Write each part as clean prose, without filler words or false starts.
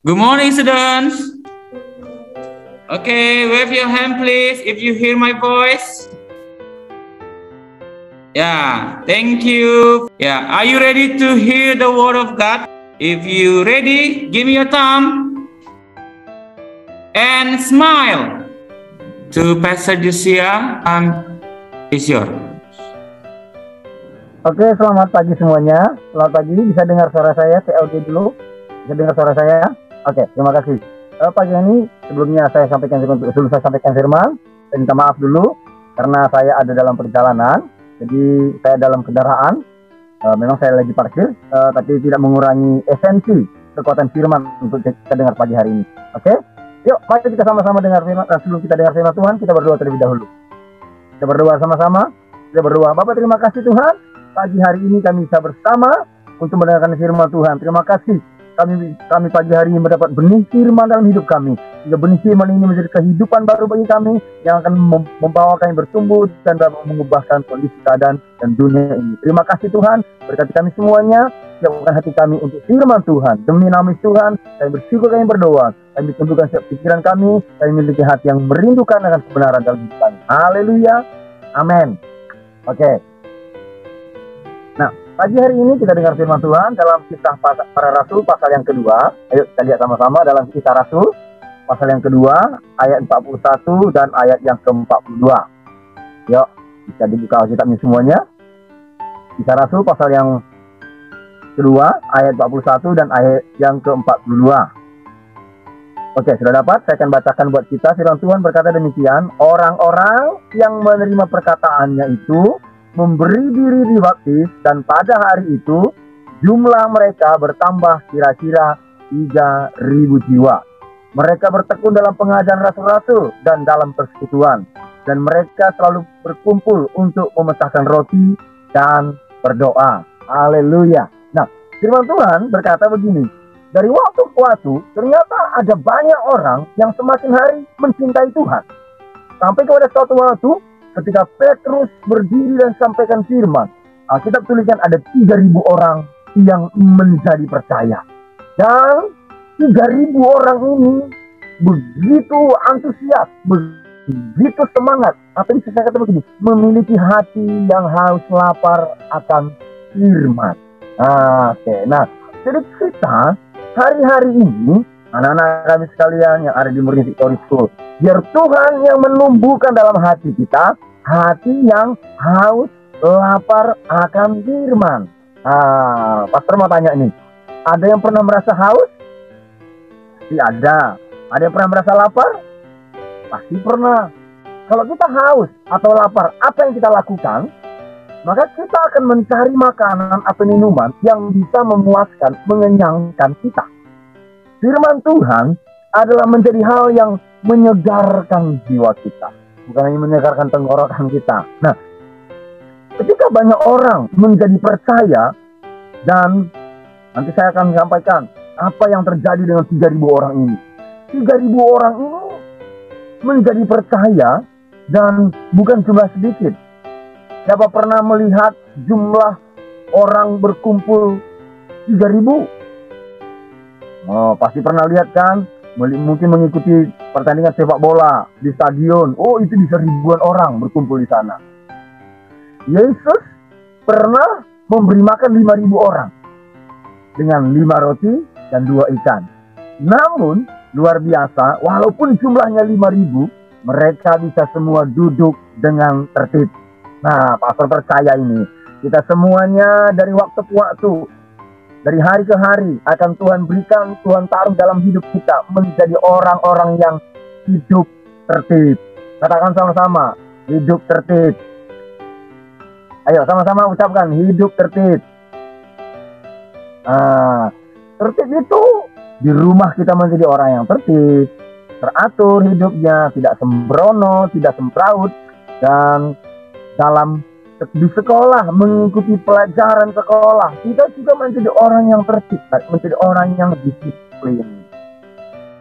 Good morning, students. Okay, wave your hand, please, if you hear my voice. Yeah, thank you. Yeah, are you ready to hear the word of God? If you ready, give me your thumb and smile to Pastor Josia. Is your. Oke, selamat pagi semuanya. Selamat pagi, bisa dengar suara saya? Saya audio dulu. Bisa dengar suara saya? Oke, terima kasih. Pagi ini sebelum saya sampaikan firman, saya minta maaf dulu karena saya ada dalam perjalanan. Jadi saya dalam kendaraan. Memang saya lagi parkir, tapi tidak mengurangi esensi kekuatan firman untuk kita dengar pagi hari ini. Oke? Yuk, mari kita sama-sama dengar firman. Sebelum kita dengar firman Tuhan, kita berdoa terlebih dahulu. Kita berdoa sama-sama. Kita berdoa. Bapak, terima kasih Tuhan. Pagi hari ini kami bisa bersama untuk mendengarkan firman Tuhan. Terima kasih. Kami pagi hari ini mendapat benih firman dalam hidup kami. Sehingga benih firman ini menjadi kehidupan baru bagi kami yang akan membawa kami bertumbuh dan dapat mengubahkan kondisi keadaan dan dunia ini. Terima kasih Tuhan. Berkati kami semuanya. Siapkan hati kami untuk firman Tuhan. Demi nama Tuhan, kami bersyukur, kami berdoa. Kami tundukkan setiap pikiran kami. Kami memiliki hati yang merindukan akan kebenaran dalam hidup kami. Haleluya. Amin. Oke. Nah, pagi hari ini kita dengar firman Tuhan dalam Kisah Para Rasul pasal yang kedua. Ayo kita lihat sama-sama dalam Kisah Rasul pasal yang kedua ayat 41 dan ayat yang ke-42. Yuk, bisa dibuka Alkitabnya semuanya. Kisah Rasul pasal yang kedua ayat 41 dan ayat yang ke-42. Oke, sudah dapat? Saya akan bacakan buat kita. Firman Tuhan berkata demikian, orang-orang yang menerima perkataannya itu memberi diri dibaptis, dan pada hari itu jumlah mereka bertambah kira-kira 3.000 jiwa. Mereka bertekun dalam pengajaran rasul-rasul dan dalam persekutuan, dan mereka selalu berkumpul untuk memecahkan roti dan berdoa. Haleluya. Nah, firman Tuhan berkata begini, dari waktu ke waktu ternyata ada banyak orang yang semakin hari mencintai Tuhan. Sampai kepada suatu waktu ketika Petrus berdiri dan sampaikan firman, Alkitab tuliskan ada 3.000 orang yang menjadi percaya. Dan 3.000 orang ini begitu antusias, begitu semangat. Atau bisa saya kata begini, memiliki hati yang haus lapar akan firman. Oke. Nah, jadi kita hari-hari ini, anak-anak kami sekalian yang ada di Murni Victory School, biar Tuhan yang menumbuhkan dalam hati kita hati yang haus lapar akan firman. Pastor mau tanya nih, ada yang pernah merasa haus? Pasti ada. Ada yang pernah merasa lapar? Pasti pernah. Kalau kita haus atau lapar, apa yang kita lakukan? Maka kita akan mencari makanan atau minuman yang bisa memuaskan, mengenyangkan kita. Firman Tuhan adalah menjadi hal yang menyegarkan jiwa kita, bukan hanya menyegarkan tenggorokan kita. Nah, ketika banyak orang menjadi percaya, dan nanti saya akan sampaikan apa yang terjadi dengan 3.000 orang ini. 3.000 orang ini menjadi percaya, dan bukan jumlah sedikit. Siapa pernah melihat jumlah orang berkumpul 3.000? Oh, pasti pernah lihat kan? Mungkin mengikuti pertandingan sepak bola di stadion. Oh, itu bisa ribuan orang berkumpul di sana. Yesus pernah memberi makan 5.000 orang dengan 5 roti dan 2 ikan. Namun, luar biasa, walaupun jumlahnya 5.000, mereka bisa semua duduk dengan tertib. Nah, pastor percaya ini, kita semuanya dari waktu ke waktu, dari hari ke hari akan Tuhan berikan, Tuhan taruh dalam hidup kita menjadi orang-orang yang hidup tertib. Katakan sama-sama, hidup tertib. Ayo sama-sama ucapkan, hidup tertib. Tertib itu di rumah kita menjadi orang yang tertib, teratur hidupnya, tidak sembrono, tidak sempraut, dan dalam di sekolah, mengikuti pelajaran sekolah, kita juga menjadi orang yang tertib, menjadi orang yang disiplin.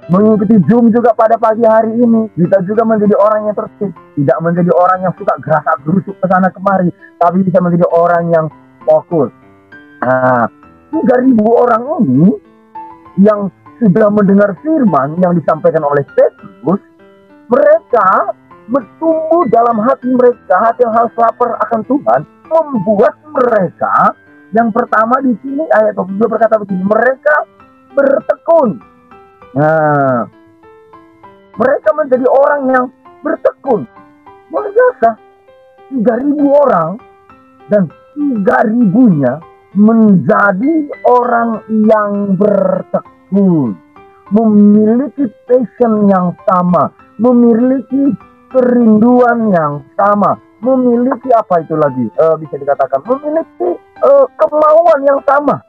Mengikuti Zoom juga pada pagi hari ini, kita juga menjadi orang yang tertib, tidak menjadi orang yang suka gerasak gerusuk ke sana kemari, tapi bisa menjadi orang yang fokus. Nah, 3.000 orang ini yang sudah mendengar firman yang disampaikan oleh Petrus, mereka bertumbuh dalam hati mereka, hati yang harus lapar akan Tuhan, membuat mereka, yang pertama di sini ayat 22 berkata begini, mereka bertekun. Nah, mereka menjadi orang yang bertekun. Luar biasa, 3.000 orang dan 3.000-nya menjadi orang yang bertekun, memiliki passion yang sama, memiliki kerinduan yang sama, memiliki apa itu lagi? Bisa dikatakan memiliki kemauan yang sama.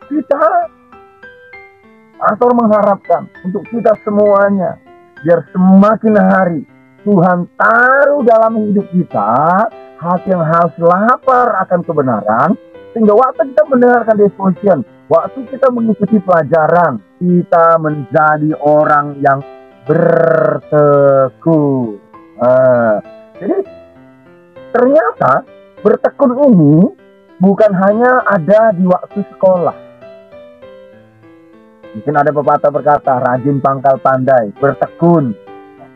Kita, pastor mengharapkan untuk kita semuanya, biar semakin hari Tuhan taruh dalam hidup kita hati yang harus lapar akan kebenaran, sehingga waktu kita mendengarkan devotion, waktu kita mengikuti pelajaran, kita menjadi orang yang bertekun. Jadi ternyata bertekun ini bukan hanya ada di waktu sekolah. Mungkin ada pepatah berkata, rajin pangkal pandai, bertekun.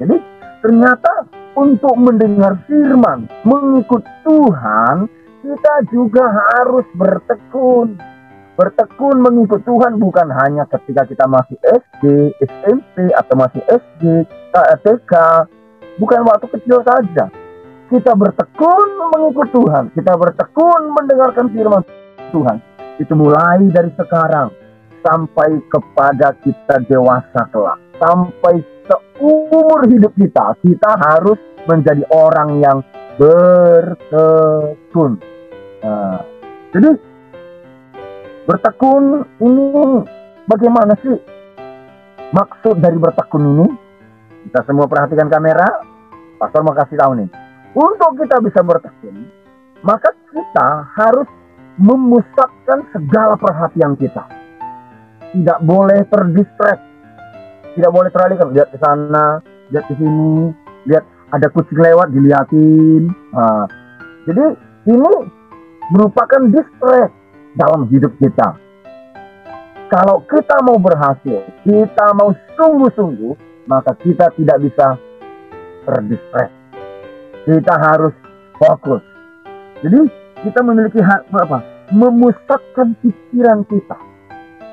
Jadi ternyata untuk mendengar firman, mengikut Tuhan, kita juga harus bertekun. Bertekun mengikut Tuhan bukan hanya ketika kita masih SD, SMP, atau masih SD, TK. Bukan waktu kecil saja. Kita bertekun mengikut Tuhan. Kita bertekun mendengarkan firman Tuhan. Itu mulai dari sekarang sampai kepada kita dewasa kelak. Sampai seumur hidup kita, kita harus menjadi orang yang bertekun. Jadi bertekun ini bagaimana sih maksud dari bertekun ini? Kita semua perhatikan kamera. Pastor mau kasih tahu nih. Untuk kita bisa bertekun, maka kita harus memusatkan segala perhatian kita. Tidak boleh terdistract. Tidak boleh teralihkan. Lihat ke sana, lihat ke sini, lihat ada kucing lewat, dilihatin. Jadi ini merupakan distract dalam hidup kita. Kalau kita mau berhasil, kita mau sungguh-sungguh, maka kita tidak bisa terdistract. Kita harus fokus. Jadi kita memiliki memusatkan pikiran kita,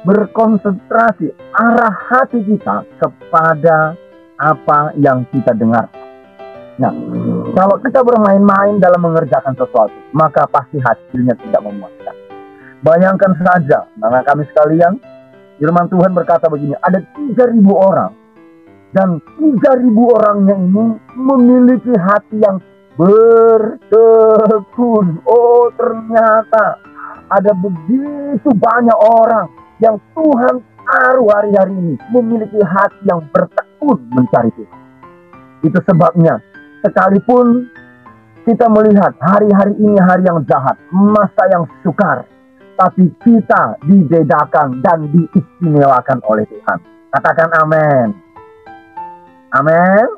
berkonsentrasi arah hati kita kepada apa yang kita dengar. Nah, kalau kita bermain-main dalam mengerjakan sesuatu, maka pasti hasilnya tidak memuaskan. Bayangkan saja, anak kami sekalian, firman Tuhan berkata begini, ada 3.000 orang, dan 3.000 orangnya ini memiliki hati yang bertekun. Oh, ternyata ada begitu banyak orang yang Tuhan taruh hari-hari ini memiliki hati yang bertekun mencari Tuhan. Itu sebabnya sekalipun kita melihat hari-hari ini hari yang jahat, masa yang sukar, tapi kita dibedakan dan diistimewakan oleh Tuhan. Katakan amin. Amin.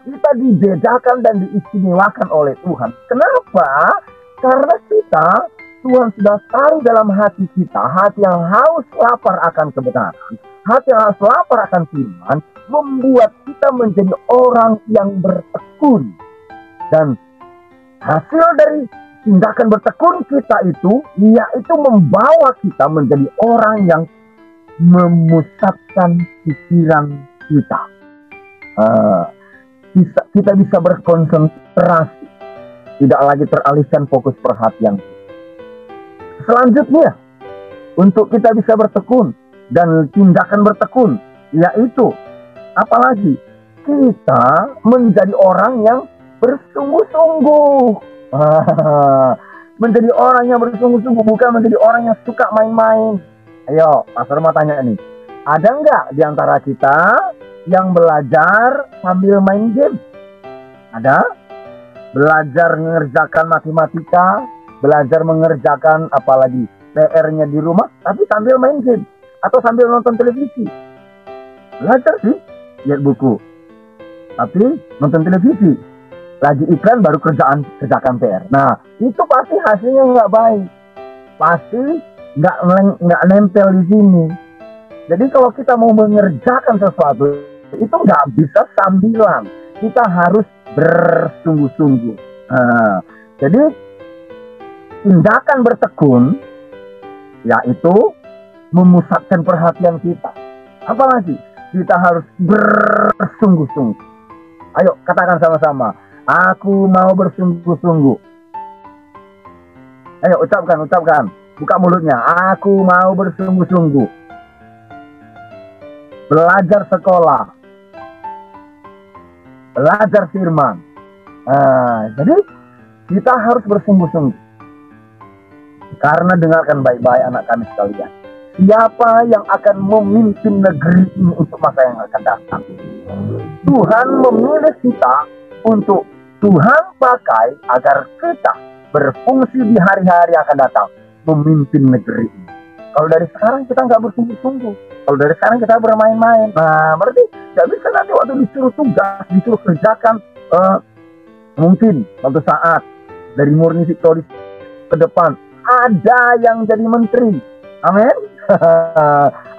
Kita dibedakan dan diistimewakan oleh Tuhan. Kenapa? Karena Tuhan sudah taruh dalam hati kita, hati yang haus lapar akan kebenaran, hati yang haus lapar akan firman, membuat kita menjadi orang yang bertekun. Dan hasil dari tindakan bertekun kita itu, yaitu membawa kita menjadi orang yang memusatkan pikiran kita. Kita bisa berkonsentrasi, tidak lagi teralihkan fokus perhatian. Selanjutnya, untuk kita bisa bertekun dan tindakan bertekun, yaitu apalagi kita menjadi orang yang bersungguh-sungguh. Menjadi orang yang bersungguh-sungguh, bukan menjadi orang yang suka main-main. Ayo, pastor mau tanya nih, ada nggak di antara kita yang belajar sambil main game? Ada? Belajar mengerjakan matematika, belajar mengerjakan apalagi PR-nya di rumah, tapi sambil main game atau sambil nonton televisi. Belajar sih, lihat buku, tapi nonton televisi. Lagi iklan baru kerjakan PR. Nah, itu pasti hasilnya nggak baik. Pasti nggak nempel di sini. Jadi kalau kita mau mengerjakan sesuatu itu nggak bisa sambilan, kita harus bersungguh-sungguh. Jadi tindakan bertekun yaitu memusatkan perhatian kita. Apalagi kita harus bersungguh-sungguh. Ayo katakan sama-sama, aku mau bersungguh-sungguh. Ayo ucapkan, buka mulutnya, aku mau bersungguh-sungguh. Belajar sekolah, belajar firman. Jadi kita harus bersungguh-sungguh. Karena dengarkan baik-baik anak kami sekalian, siapa yang akan memimpin negeri ini untuk masa yang akan datang? Tuhan memilih kita untuk Tuhan pakai agar kita berfungsi di hari-hari yang akan datang, memimpin negeri ini. Kalau dari sekarang kita nggak bersungguh-sungguh, kalau dari sekarang kita bermain-main, berarti nggak bisa nanti waktu disuruh tugas, disuruh kerjakan, mungkin suatu saat dari Murni Victory ke depan ada yang jadi menteri, amin.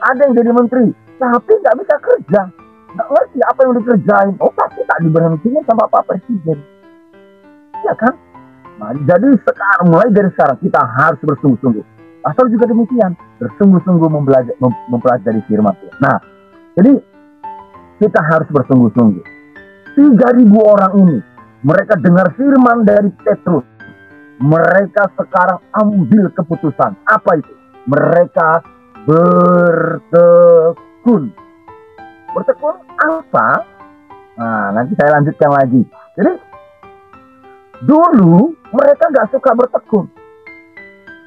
Ada yang jadi menteri, tapi nggak bisa kerja, nggak ngerti apa yang dikerjain. Oh, pasti tak diberhentiin sama Pak Presiden, ya kan? Nah, jadi sekarang, mulai dari sekarang kita harus bersungguh-sungguh. Pastor juga demikian, bersungguh-sungguh mempelajari firman Tuhan. Nah, jadi kita harus bersungguh-sungguh. 3.000 orang ini, mereka dengar firman dari Petrus. Mereka sekarang ambil keputusan. Apa itu? Mereka bertekun. Bertekun apa? Nah, nanti saya lanjutkan lagi. Jadi, dulu mereka gak suka bertekun.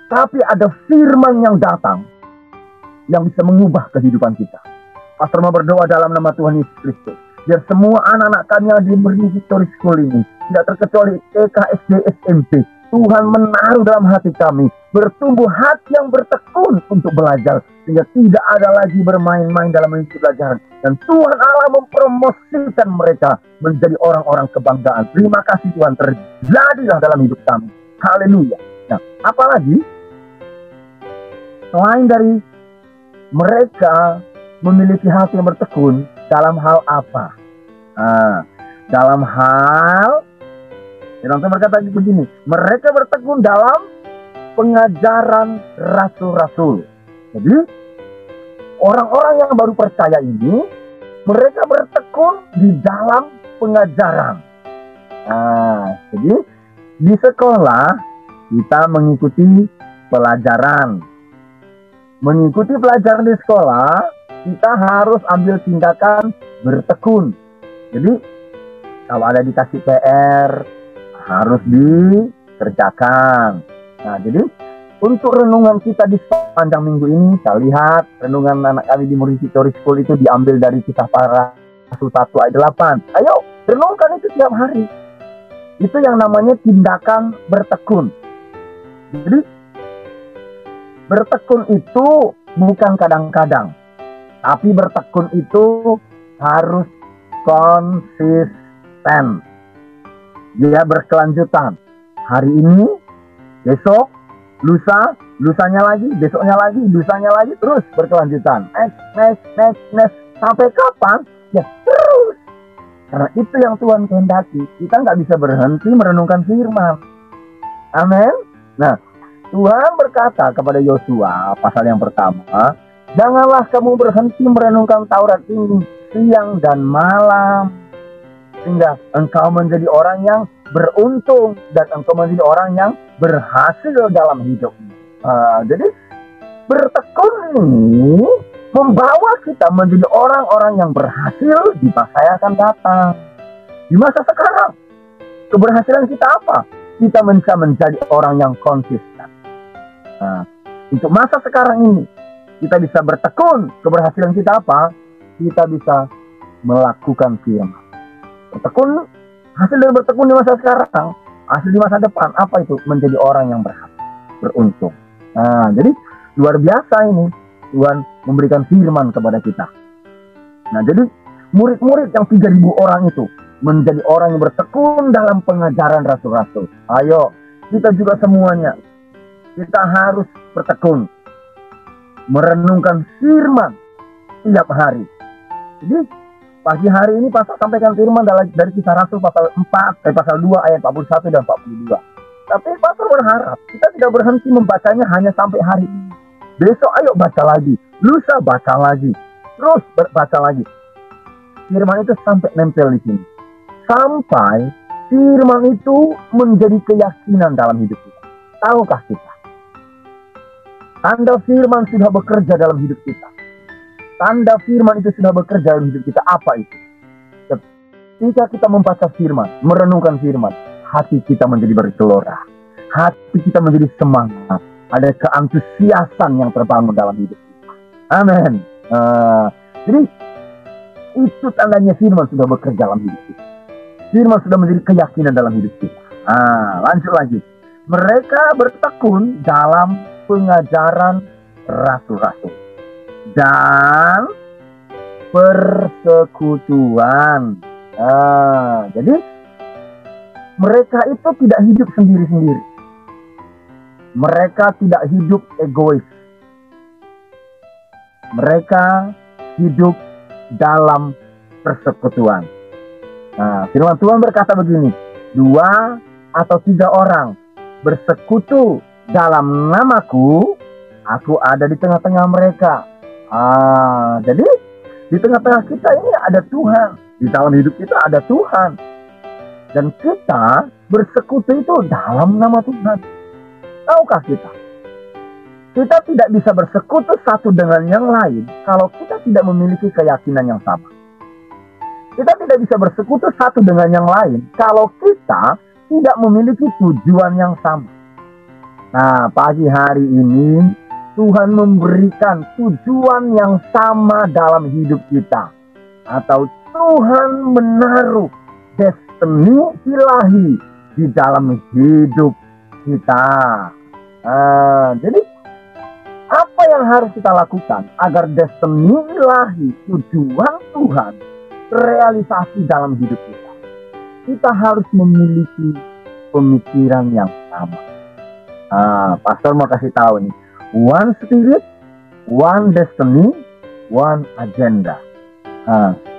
Tapi ada firman yang datang yang bisa mengubah kehidupan kita. Pastor mau berdoa dalam nama Tuhan Yesus Kristus. Biar semua anak-anak kami yang di Murni Victory School ini, tidak terkecuali TK, SD, SMP, Tuhan menaruh dalam hati kami bertumbuh hati yang bertekun untuk belajar, sehingga tidak ada lagi bermain-main dalam mengikuti pelajaran. Dan Tuhan Allah mempromosikan mereka menjadi orang-orang kebanggaan. Terima kasih Tuhan, terjadilah dalam hidup kami. Haleluya. Nah, apalagi selain dari mereka memiliki hati yang bertekun, dalam hal apa? Dalam hal, yang berkata begini, mereka bertekun dalam pengajaran rasul-rasul. Jadi orang-orang yang baru percaya ini, mereka bertekun di dalam pengajaran. Jadi di sekolah kita mengikuti pelajaran. Mengikuti pelajaran di sekolah, kita harus ambil tindakan bertekun. Jadi kalau ada dikasih PR, harus dikerjakan. Nah, jadi untuk renungan kita di sepanjang minggu ini, saya lihat renungan anak kami di Murni Victory School itu diambil dari Kisah Para Rasul 1 ayat 8. Ayo, renungkan itu tiap hari. Itu yang namanya tindakan bertekun. Jadi, bertekun itu bukan kadang-kadang, tapi bertekun itu harus konsisten. Dia berkelanjutan. Hari ini, besok, lusa, lusanya lagi, besoknya lagi, lusanya lagi, terus berkelanjutan. Next. Sampai kapan? Ya terus. Karena itu yang Tuhan kehendaki. Kita nggak bisa berhenti merenungkan firman. Amin. Nah, Tuhan berkata kepada Yosua, pasal yang pertama, janganlah kamu berhenti merenungkan Taurat ini siang dan malam, sehingga engkau menjadi orang yang beruntung dan engkau menjadi orang yang berhasil dalam hidupmu. Jadi bertekun ini membawa kita menjadi orang-orang yang berhasil di masa yang akan datang. Di masa sekarang, keberhasilan kita apa? Kita bisa menjadi orang yang konsisten. Untuk masa sekarang ini, kita bisa bertekun. Keberhasilan kita apa? Kita bisa melakukan firman. Bertekun, hasil dari bertekun di masa sekarang, hasil di masa depan, apa itu? Menjadi orang yang berhasil, beruntung. Jadi luar biasa ini, Tuhan memberikan firman kepada kita. Nah, jadi murid-murid yang 3.000 orang itu menjadi orang yang bertekun dalam pengajaran rasul-rasul. Ayo, kita juga semuanya, kita harus bertekun. merenungkan firman tiap hari. Jadi pagi hari ini pastor sampaikan firman dari Kisah Rasul pasal 2 ayat 41 dan 42. Tapi pastor berharap kita tidak berhenti membacanya hanya sampai hari ini. Besok ayo baca lagi, lusa baca lagi, terus baca lagi. Firman itu sampai nempel di sini. Sampai firman itu menjadi keyakinan dalam hidup kita. Tahukah kita? Tanda firman sudah bekerja dalam hidup kita. Tanda firman itu sudah bekerja dalam hidup kita. Apa itu? Ketika kita membaca firman, merenungkan firman, hati kita menjadi bergelora. Hati kita menjadi semangat. Ada keantusiasan yang terbangun dalam hidup kita. Amin. Jadi itu tandanya firman sudah bekerja dalam hidup kita. Firman sudah menjadi keyakinan dalam hidup kita. Lanjut lagi. Mereka bertekun dalam pengajaran rasul-rasul dan persekutuan. Jadi mereka itu tidak hidup sendiri-sendiri. Mereka tidak hidup egois. Mereka hidup dalam persekutuan. Firman Tuhan berkata begini, 2 atau 3 orang bersekutu dalam namaku, aku ada di tengah-tengah mereka. Jadi di tengah-tengah kita ini ada Tuhan. Di dalam hidup kita ada Tuhan. Dan kita bersekutu itu dalam nama Tuhan. Tahukah kita? Kita tidak bisa bersekutu satu dengan yang lain kalau kita tidak memiliki keyakinan yang sama. Kita tidak bisa bersekutu satu dengan yang lain kalau kita tidak memiliki tujuan yang sama. Nah, pagi hari ini Tuhan memberikan tujuan yang sama dalam hidup kita. Atau Tuhan menaruh destiny ilahi di dalam hidup kita. Jadi apa yang harus kita lakukan agar destiny ilahi, tujuan Tuhan terrealisasi dalam hidup kita? Kita harus memiliki pemikiran yang sama. Pastor mau kasih tahu nih, one spirit, one destiny, one agenda.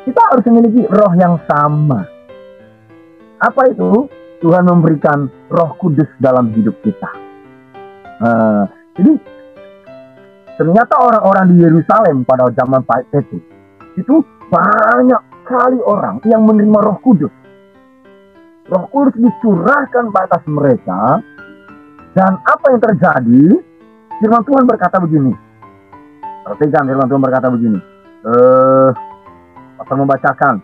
Kita harus memiliki roh yang sama. Apa itu? Tuhan memberikan Roh Kudus dalam hidup kita. Jadi ternyata orang-orang di Yerusalem pada zaman Petrus itu banyak kali orang yang menerima Roh Kudus. Roh Kudus dicurahkan ke atas mereka. Dan apa yang terjadi? Firman Tuhan berkata begini. Perhatikan, firman Tuhan berkata begini. Pastor membacakan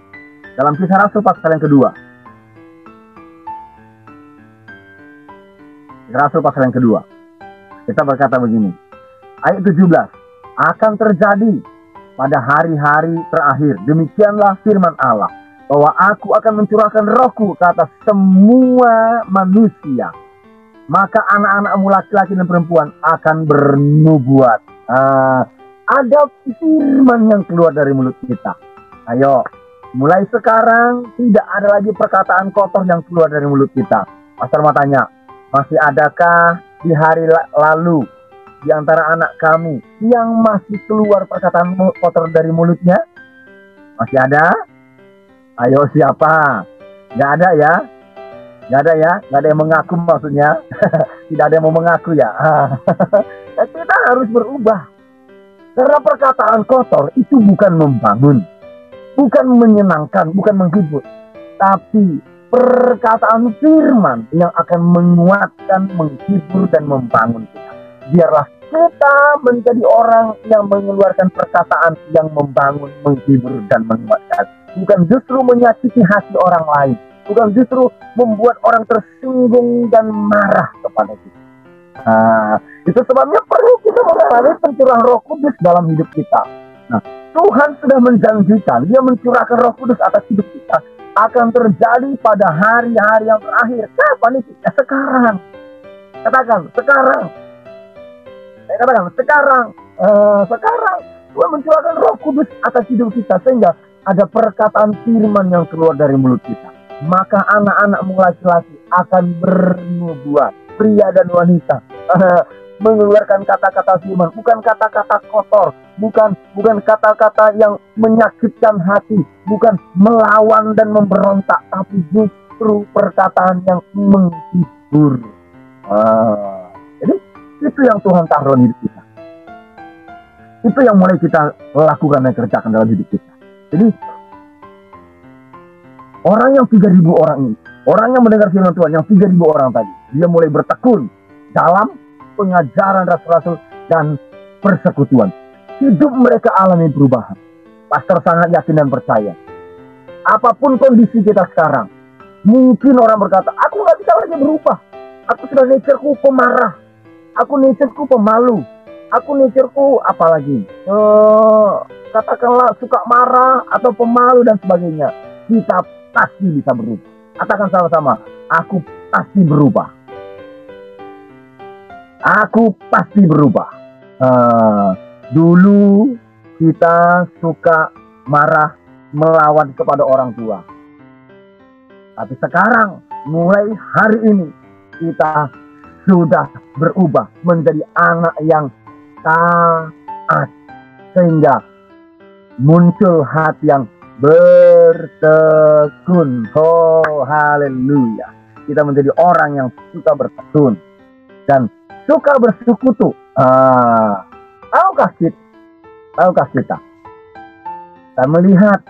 dalam Kisah Rasul pasal yang kedua. Rasul pasal yang kedua. Kita berkata begini. Ayat 17. Akan terjadi pada hari-hari terakhir. Demikianlah firman Allah. Bahwa aku akan mencurahkan rohku ke atas semua manusia. Maka anak-anakmu laki-laki dan perempuan akan bernubuat. Ada firman yang keluar dari mulut kita. Ayo. Mulai sekarang tidak ada lagi perkataan kotor yang keluar dari mulut kita. Pastor mau tanya. Masih adakah di hari lalu di antara anak kamu yang masih keluar perkataan kotor dari mulutnya? Masih ada? Ayo siapa? Gak ada ya? Gak ada ya? Gak ada yang mengaku maksudnya? Tidak ada yang mau mengaku ya? Kita harus berubah. Karena perkataan kotor itu bukan membangun. Bukan menyenangkan, bukan menghibur. Tapi perkataan firman yang akan menguatkan, menghibur, dan membangun kita. Biarlah kita menjadi orang yang mengeluarkan perkataan yang membangun, menghibur, dan menguatkan. Bukan justru menyakiti hati orang lain. Bukan justru membuat orang tersinggung dan marah kepada kita. Itu sebabnya perlu kita mengalami pencurahan Roh Kudus dalam hidup kita. Tuhan sudah menjanjikan, Dia mencurahkan Roh Kudus atas hidup kita. Akan terjadi pada hari-hari yang terakhir. Kapan itu? Sekarang. Katakan, sekarang. Saya katakan, sekarang. Sekarang. Tuhan mencurahkan Roh Kudus atas hidup kita. Sehingga ada perkataan firman yang keluar dari mulut kita. Maka anak-anakmu laki-laki akan bernubuat. Pria dan wanita. mengeluarkan kata-kata firman, bukan kata-kata kotor, bukan kata-kata yang menyakitkan hati, bukan melawan dan memberontak, tapi justru perkataan yang menghibur. Jadi itu yang Tuhan taruh di hidup kita. Itu yang mulai kita lakukan dan kerjakan dalam hidup kita. Jadi orang yang 3.000 orang ini, orang yang mendengar firman Tuhan, yang 3.000 orang tadi, dia mulai bertekun dalam pengajaran rasul-rasul dan persekutuan. Hidup mereka alami perubahan. Pastor sangat yakin dan percaya. Apapun kondisi kita sekarang, mungkin orang berkata, aku nggak bisa lagi berubah. Aku sudah natureku pemarah. Aku natureku pemalu. Aku natureku apalagi? Katakanlah suka marah atau pemalu dan sebagainya. Kita pasti bisa berubah. Katakan sama-sama, aku pasti berubah. Aku pasti berubah. Dulu kita suka marah, melawan kepada orang tua. Tapi sekarang, mulai hari ini, kita sudah berubah menjadi anak yang taat. Sehingga muncul hati yang bertekun. Oh, haleluya. Kita menjadi orang yang suka bertekun dan suka bersekutu. Tahukah kita melihat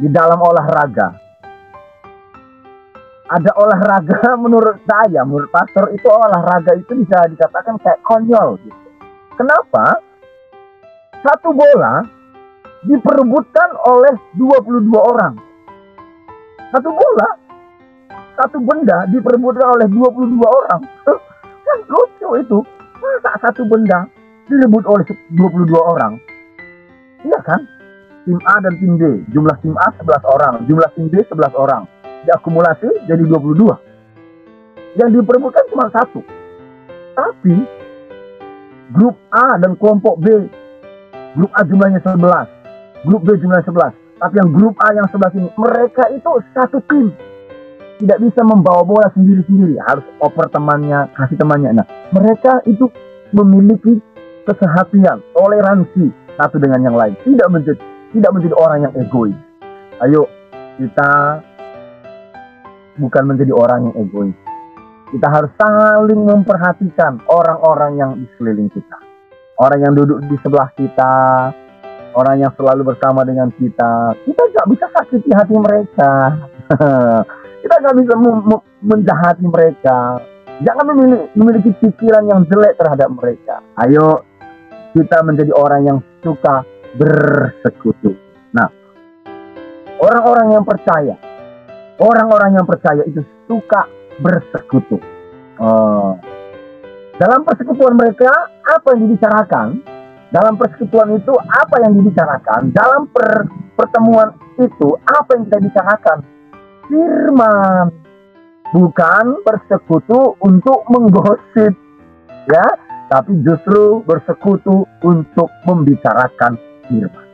di dalam olahraga, ada olahraga menurut pastor itu olahraga itu bisa dikatakan kayak konyol gitu. Kenapa? Satu bola diperebutkan oleh 22 orang. Satu bola, satu benda diperebutkan oleh 22 orang. Kan lucu itu. Masa satu benda direbut oleh 22 orang? Iya kan? Tim A dan tim B. Jumlah tim A 11 orang. Jumlah tim B 11 orang. Diakumulasi jadi 22. Yang diperebutkan cuma satu. Tapi grup A dan kelompok B, grup A jumlahnya 11, grup B jumlahnya 11. Tapi yang grup A yang 11 ini, mereka itu satu tim. Tidak bisa membawa bola sendiri-sendiri. Harus oper temannya, kasih temannya. Nah, mereka itu memiliki kesehatian, toleransi satu dengan yang lain. Tidak menjadi orang yang egois. Ayo, kita bukan menjadi orang yang egois. Kita harus saling memperhatikan orang-orang yang di sekeliling kita. Orang yang duduk di sebelah kita, orang yang selalu bersama dengan kita. Kita gak bisa sakiti hati mereka. Kita gak bisa menjahati mereka. Jangan memiliki pikiran yang jelek terhadap mereka. Ayo, kita menjadi orang yang suka bersekutu. Nah, orang-orang yang percaya itu suka bersekutu. Dalam persekutuan mereka, apa yang dibicarakan? Dalam persekutuan itu, apa yang dibicarakan? Dalam pertemuan itu, apa yang kita bicarakan? Firman. Bukan bersekutu untuk menggosip, ya, tapi justru bersekutu untuk membicarakan firman.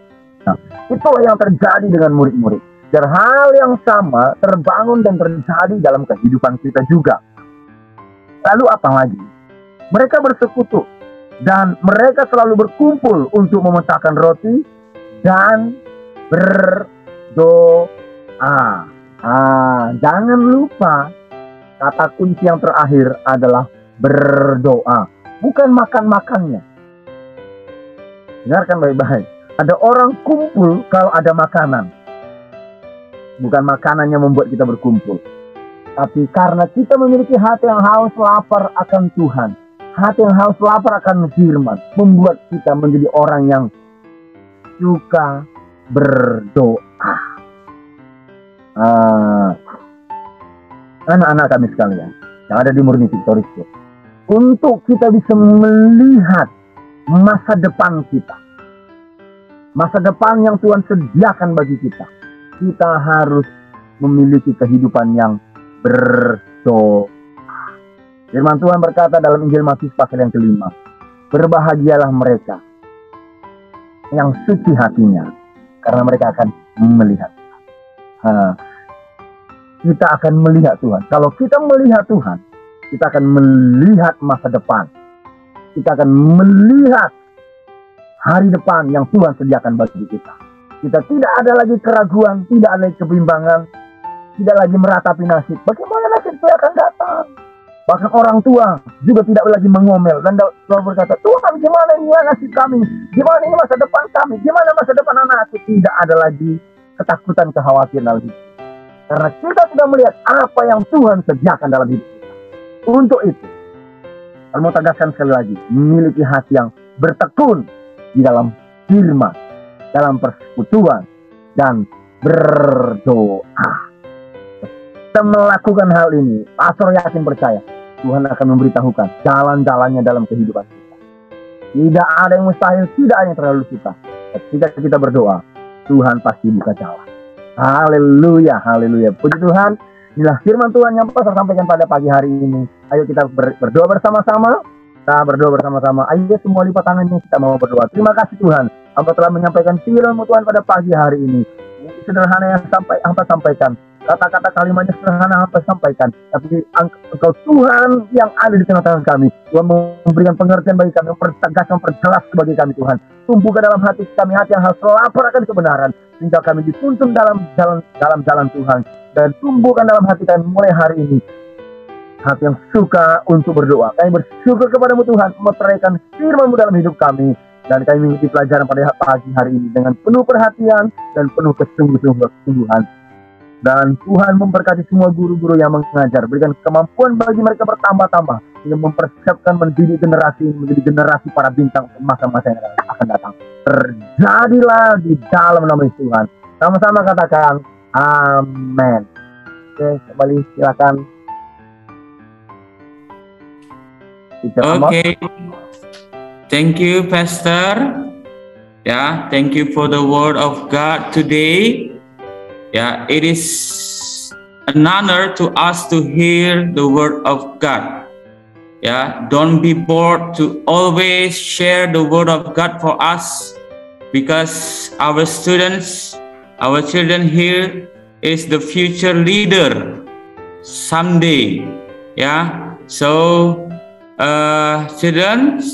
Nah, itulah yang terjadi dengan murid-murid. Dan hal yang sama terbangun dan terjadi dalam kehidupan kita juga. Lalu apa lagi? Mereka bersekutu dan mereka selalu berkumpul untuk memecahkan roti dan berdoa. Jangan lupa, kata kunci yang terakhir adalah berdoa. Bukan makan-makannya. Dengarkan baik-baik. Ada orang kumpul kalau ada makanan. Bukan makanannya membuat kita berkumpul. Tapi karena kita memiliki hati yang haus lapar akan Tuhan. Hati yang haus lapar akan firman. Membuat kita menjadi orang yang suka berdoa. Anak-anak kami sekalian yang ada di Murni Victory School, untuk kita bisa melihat masa depan kita, masa depan yang Tuhan sediakan bagi kita, kita harus memiliki kehidupan yang berdoa. Firman Tuhan berkata dalam Injil Matius pasal yang ke-5, berbahagialah mereka yang suci hatinya, karena mereka akan melihat Tuhan. Kita akan melihat Tuhan. Kalau kita melihat Tuhan, kita akan melihat masa depan. kita akan melihat hari depan yang Tuhan sediakan bagi kita. Kita tidak ada lagi keraguan, tidak ada lagi kebimbangan, tidak lagi meratapi nasib. Bagaimana nasib itu akan datang? Bahkan orang tua juga tidak lagi mengomel dan selalu berkata, Tuhan gimana ini ya nasib kami? Gimana ini masa depan kami? Gimana masa depan anakku? Tidak ada lagi ketakutan, kekhawatiran dalam hidup. Karena kita sudah melihat apa yang Tuhan sediakan dalam hidup kita. Untuk itu, saya mau tegaskan sekali lagi, memiliki hati yang bertekun di dalam firman, dalam persekutuan, dan berdoa. Kita melakukan hal ini, pastor yakin percaya, Tuhan akan memberitahukan jalan-jalannya dalam kehidupan kita. Tidak ada yang mustahil, tidak ada yang terlalu kita. Ketika kita berdoa, Tuhan pasti buka jalan. Haleluya, haleluya. Puji Tuhan, inilah firman Tuhan yang pastor sampaikan pada pagi hari ini. Ayo kita berdoa bersama-sama. Kita berdoa bersama-sama. Ayo semua lipat tangannya, kita mau berdoa. Terima kasih Tuhan, Hamba telah menyampaikan firman Tuhan pada pagi hari ini. Ini sederhana yang Hamba sampaikan. Kata-kata kalimatnya sederhana Hamba sampaikan, tapi Engkau Tuhan yang ada di tengah-tengah kami. Tuhan memberikan pengertian bagi kami, mempertegas, memperjelas bagi kami Tuhan. Tumbuhkan dalam hati kami hati yang harus lapar akan kebenaran, sehingga kami dituntun dalam jalan Tuhan. Dan tumbuhkan dalam hati kami mulai hari ini hati yang suka untuk berdoa. Kami bersyukur kepadamu Tuhan, meteraikan firman-Mu dalam hidup kami. Dan kami mengikuti pelajaran pada pagi hari ini dengan penuh perhatian dan penuh kesungguhan. Dan Tuhan memberkati semua guru-guru yang mengajar. Berikan kemampuan bagi mereka bertambah-tambah, yang mempersiapkan mendidik generasi ini menjadi generasi para bintang masa-masa yang akan datang. Terjadilah di dalam nama Tuhan. Sama-sama katakan amin. Oke, kembali silakan. Okay. Thank you, Pastor. Yeah, thank you for the word of God today. Yeah, it is an honor to us to hear the word of God. Yeah, don't be bored to always share the word of God for us, because our students, our children here is the future leader someday. Yeah, so students,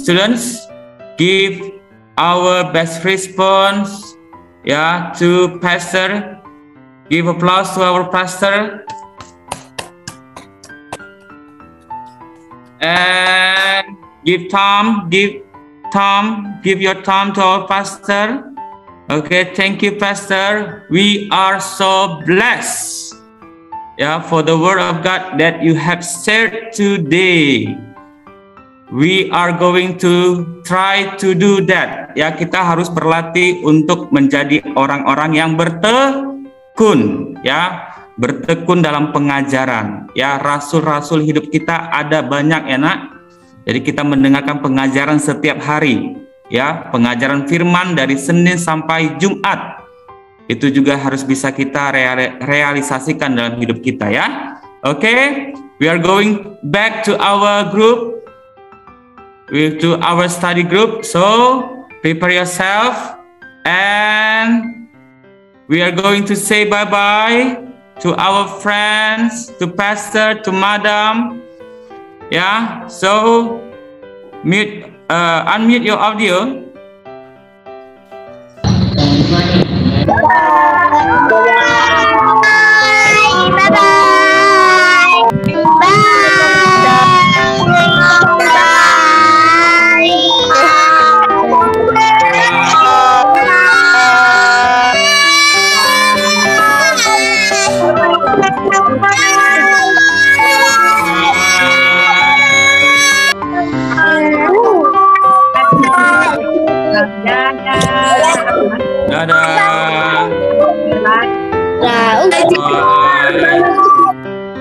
give our best response, yeah, to Pastor. Give applause to our pastor. And give your time to our pastor. Okay, thank you, Pastor. We are so blessed, yeah, for the word of God that you have shared today. We are going to try to do that. Ya, kita harus berlatih untuk menjadi orang-orang yang bertekun, ya, bertekun dalam pengajaran. Ya, rasul-rasul hidup kita ada banyak, ya nak. Jadi kita mendengarkan pengajaran setiap hari, ya, pengajaran firman dari Senin sampai Jumat. Itu juga harus bisa kita realisasikan dalam hidup kita, ya. Okay, we are going back to our group, to our study group. So prepare yourself, and we are going to say bye-bye to our friends, to Pastor, to Madam. Yeah, so unmute your audio. Bye.